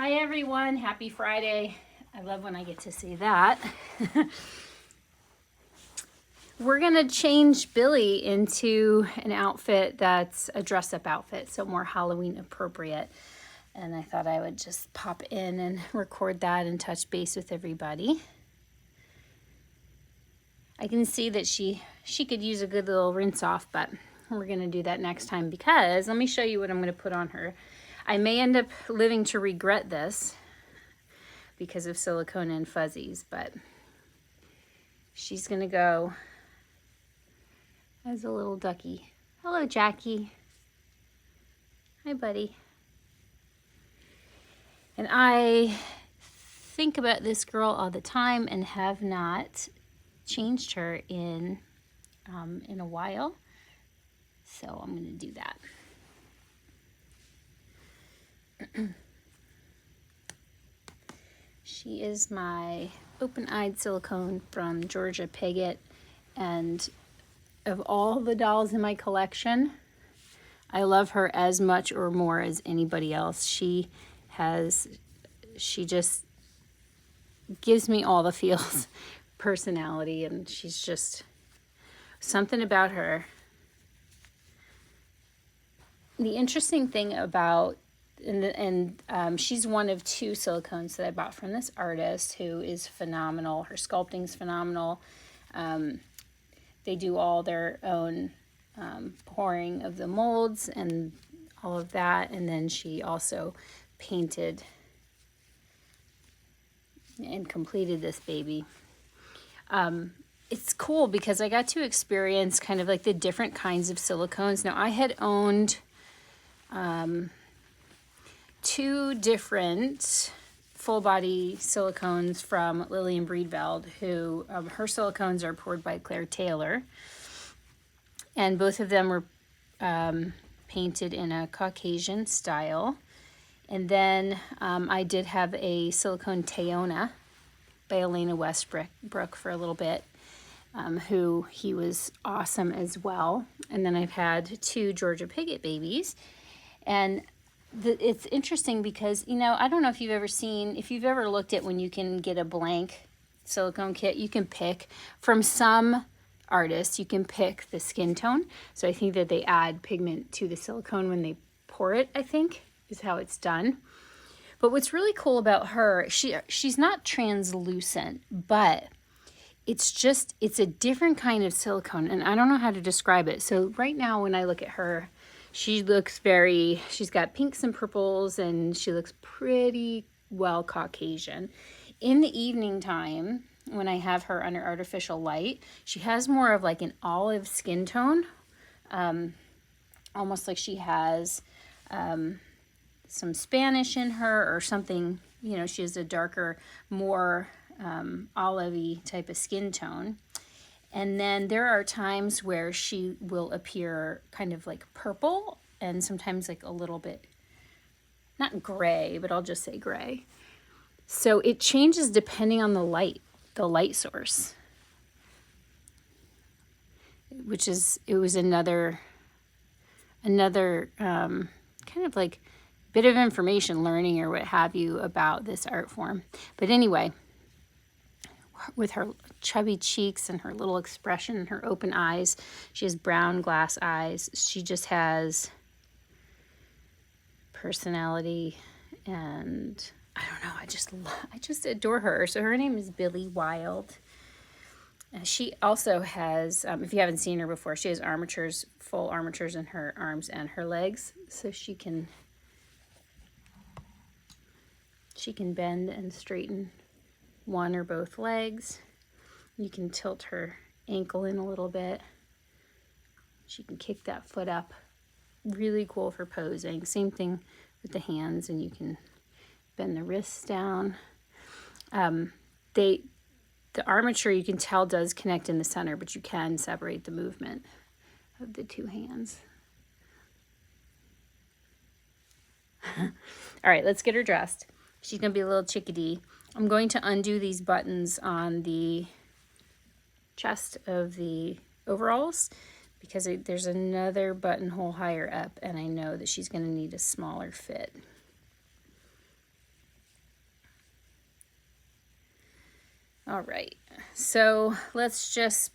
Hi everyone, happy Friday. I love when I get to see that. We're gonna change Billie into an outfit that's a dress-up outfit, so more Halloween appropriate. And I thought I would just pop in and record that and touch base with everybody. I can see that she could use a good little rinse off, but we're gonna do that next time because let me show you what I'm gonna put on her. I may end up living to regret this because of silicone and fuzzies, but she's gonna go as a little ducky. Hello, Jackie. Hi, buddy. And I think about this girl all the time and have not changed her in a while. So I'm gonna do that. She is my open-eyed silicone from Jorja Pigott, and of all the dolls in my collection, I love her as much or more as anybody else. She just gives me all the feels, personality, and she's just something about her. The interesting thing about she's one of two silicones that I bought from this artist who is phenomenal. Her sculpting's phenomenal. They do all their own pouring of the molds and all of that. And then she also painted and completed this baby. It's cool because I got to experience kind of like the different kinds of silicones. Now I had owned two different full body silicones from Lily and Brie Wilde, who her silicones are poured by Claire Taylor, and both of them were painted in a Caucasian style. And then I did have a silicone Tayona by Elena Westbrook for a little bit, who he was awesome as well. And then I've had two Jorja Pigott babies, and it's interesting because, you know, I don't know if you've ever looked at when you can get a blank silicone kit, you can pick from some artists, you can pick the skin tone. So I think that they add pigment to the silicone when they pour it, I think, is how it's done. But what's really cool about her, she's not translucent, but it's a different kind of silicone, and I don't know how to describe it. So right now when I look at her, she's got pinks and purples, and she looks pretty well Caucasian. In the evening time, when I have her under artificial light, she has more of like an olive skin tone, almost like she has some Spanish in her or something. You know, she has a darker, more olive-y type of skin tone. And then there are times where she will appear kind of like purple and sometimes like a little bit, not gray, but I'll just say gray. So it changes depending on the light source, it was another kind of like bit of information learning or what have you about this art form. But anyway, with her chubby cheeks and her little expression and her open eyes, she has brown glass eyes. She just has personality, and I don't know, I just adore her. So her name is Billie Wilde. She also has, if you haven't seen her before, she has full armatures in her arms and her legs, so she can bend and straighten one or both legs. You can tilt her ankle in a little bit. She can kick that foot up. Really cool for posing. Same thing with the hands, and you can bend the wrists down. The armature, you can tell, does connect in the center, but you can separate the movement of the two hands. All right, let's get her dressed. She's gonna be a little chickadee. I'm going to undo these buttons on the chest of the overalls because there's another buttonhole higher up, and I know that she's going to need a smaller fit. All right, so let's just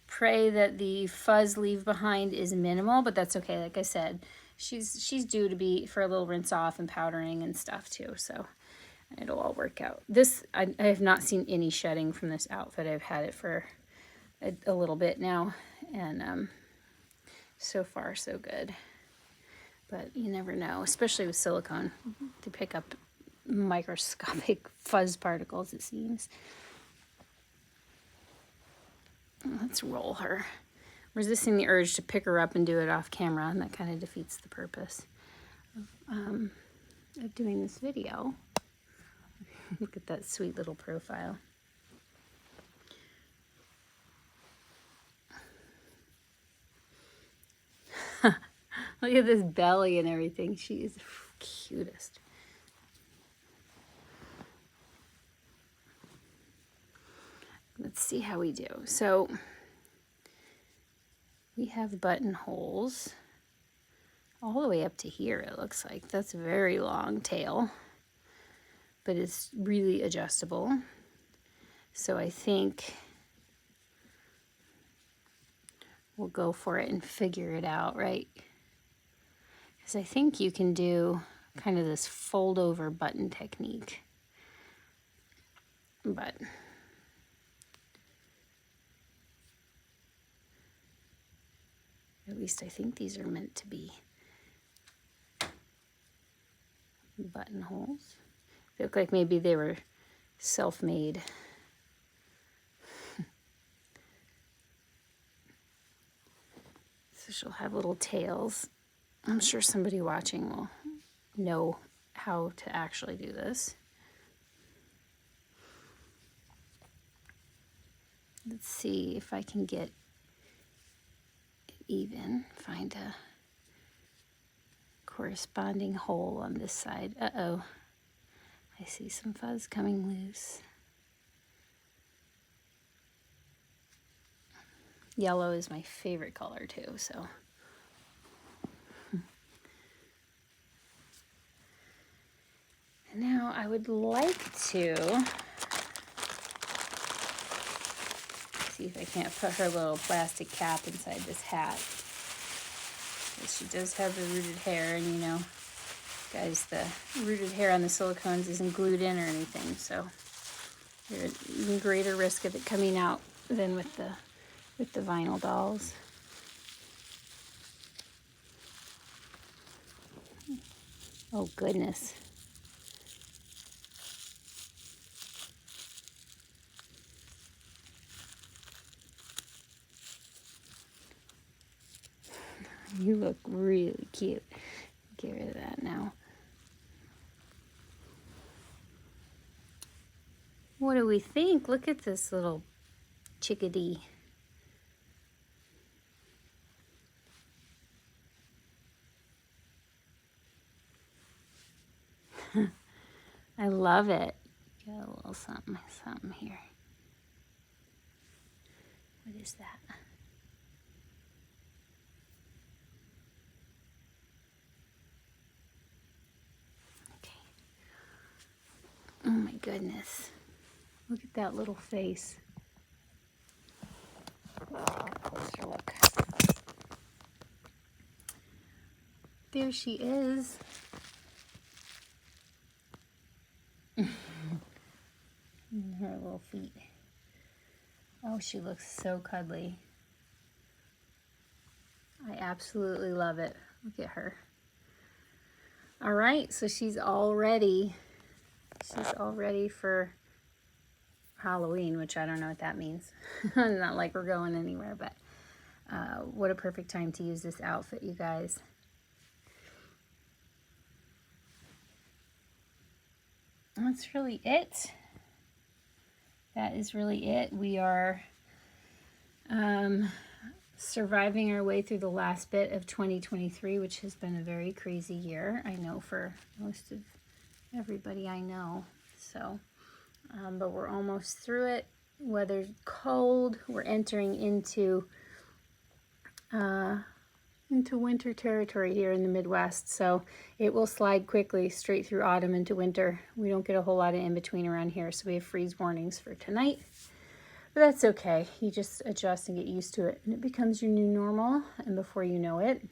pray that the fuzz leave behind is minimal, but that's okay. Like I said, she's due to be for a little rinse off and powdering and stuff too, so it'll all work out. This, I have not seen any shedding from this outfit. I've had it for a little bit now, and so far so good. But you never know, especially with silicone, to pick up microscopic fuzz particles, it seems. Let's roll her. Resisting the urge to pick her up and do it off camera, and that kind of defeats the purpose of doing this video. Look at that sweet little profile. Look at this belly and everything. She is the cutest. Let's see how we do. So we have buttonholes all the way up to here, it looks like. That's a very long tail, but it's really adjustable. So I think we'll go for it and figure it out, right? Because I think you can do kind of this fold over button technique. But at least I think these are meant to be buttonholes. They look like maybe they were self-made. So she'll have little tails. I'm sure somebody watching will know how to actually do this. Let's see if I can get it even. Find a corresponding hole on this side. Uh-oh. I see some fuzz coming loose. Yellow is my favorite color too, so. And now I would like to see if I can't put her little plastic cap inside this hat. She does have the rooted hair, and you know, guys, the rooted hair on the silicones isn't glued in or anything, so there's even greater risk of it coming out than with the vinyl dolls. Oh goodness. You look really cute. Get rid of that now. What do we think? Look at this little chickadee. I love it. Got a little something here. What is that? Okay. Oh my goodness. Look at that little face. Closer look. There she is. Her little feet. Oh, she looks so cuddly. I absolutely love it. Look at her. All right, so she's all ready. She's all ready for Halloween, which I don't know what that means. Not like we're going anywhere, but what a perfect time to use this outfit, you guys. That's really it. That is really it. We are surviving our way through the last bit of 2023, which has been a very crazy year, I know, for most of everybody I know. So, but we're almost through it. Weather's cold. We're entering into into winter territory here in the Midwest, so it will slide quickly straight through autumn into winter. We don't get a whole lot of in-between around here, so we have freeze warnings for tonight. But that's okay. You just adjust and get used to it, and it becomes your new normal, and before you know it,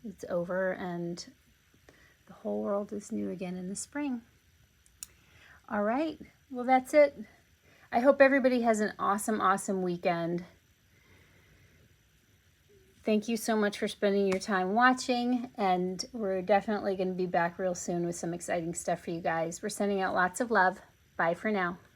it's over and the whole world is new again in the spring. All right, well, that's it. I hope everybody has an awesome, awesome weekend. Thank you so much for spending your time watching, and we're definitely going to be back real soon with some exciting stuff for you guys. We're sending out lots of love. Bye for now.